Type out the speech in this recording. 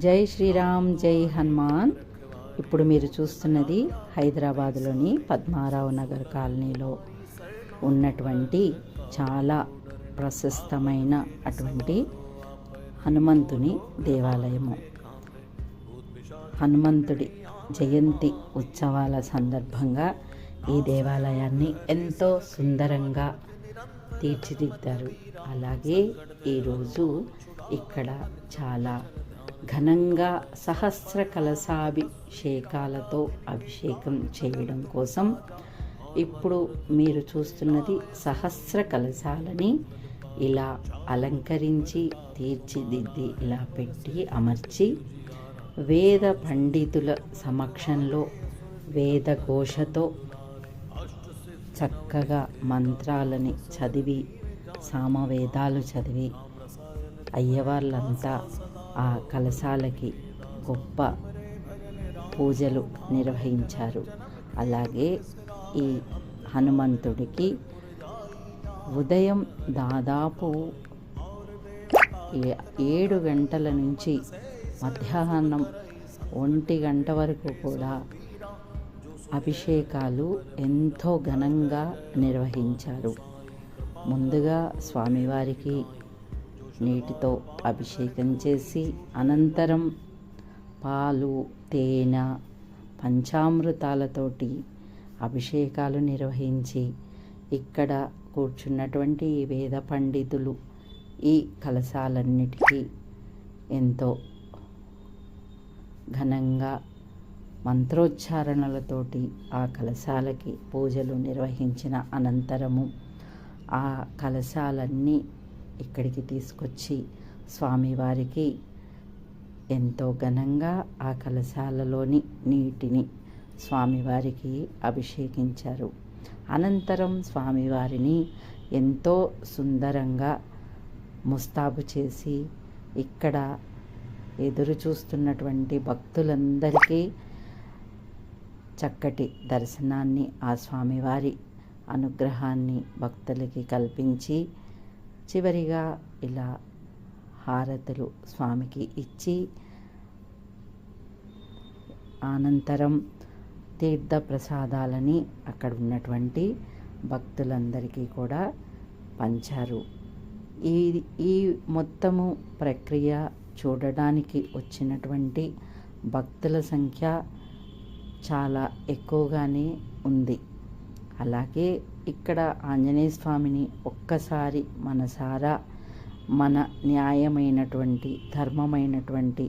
జై శ్రీరామ్, జై హనుమాన్. ఇప్పుడు మీరు చూస్తున్నది హైదరాబాదులోని పద్మారావు నగర్ కాలనీలో ఉన్నటువంటి చాలా ప్రశస్తమైన అటువంటి హనుమంతుని దేవాలయము. హనుమంతుడి జయంతి ఉత్సవాల సందర్భంగా ఈ దేవాలయాన్ని ఎంతో సుందరంగా తీర్చిదిద్దారు. అలాగే ఈరోజు ఇక్కడ చాలా ఘనంగా సహస్ర కలశాభిషేకాలతో అభిషేకం చేయడం కోసం ఇప్పుడు మీరు చూస్తున్నది సహస్ర కలశాలని ఇలా అలంకరించి తీర్చిదిద్ది ఇలా పెట్టి అమర్చి వేద పండితుల సమక్షంలో వేదఘోషతో చక్కగా మంత్రాలని చదివి సామవేదాలు చదివి అయ్యవార్లంతా ఆ కలశాలకి గొప్ప పూజలు నిర్వహించారు. అలాగే ఈ హనుమంతుడికి ఉదయం దాదాపు 7 గంటల నుంచి మధ్యాహ్నం 1 గంట వరకు కూడా అభిషేకాలు ఎంతో ఘనంగా నిర్వహించారు. ముందుగా స్వామివారికి నీటితో అభిషేకం చేసి అనంతరం పాలు, తేనె, పంచామృతాలతోటి అభిషేకాలు నిర్వహించి ఇక్కడ కూర్చున్నటువంటి వేద పండితులు ఈ కలశాలన్నిటికీ ఎంతో ఘనంగా మంత్రోచ్చారణలతోటి ఆ కలశాలకి పూజలు నిర్వహించిన అనంతరము ఆ కలశాలన్నీ ఇక్కడికి తీసుకొచ్చి స్వామివారికి ఎంతో ఘనంగా ఆ కలశాలలోని నీటిని స్వామివారికి అభిషేకించారు. అనంతరం స్వామివారిని ఎంతో సుందరంగా ముస్తాబు చేసి ఇక్కడ ఎదురు చూస్తున్నటువంటి భక్తులందరికీ చక్కటి దర్శనాన్ని ఆ స్వామివారి అనుగ్రహాన్ని భక్తులకి కల్పించి చివరిగా ఇలా హారతులు స్వామికి ఇచ్చి అనంతరం తీర్థ ప్రసాదాలని అక్కడ ఉన్నటువంటి భక్తులందరికీ కూడా పంచారు. ఈ మొత్తము ప్రక్రియ చూడడానికి వచ్చినటువంటి భక్తుల సంఖ్య చాలా ఎక్కువగానే ఉంది. అలాగే ఇక్కడ ఆంజనేయ స్వామిని ఒక్కసారి మనసారా మన న్యాయమైనటువంటి ధర్మమైనటువంటి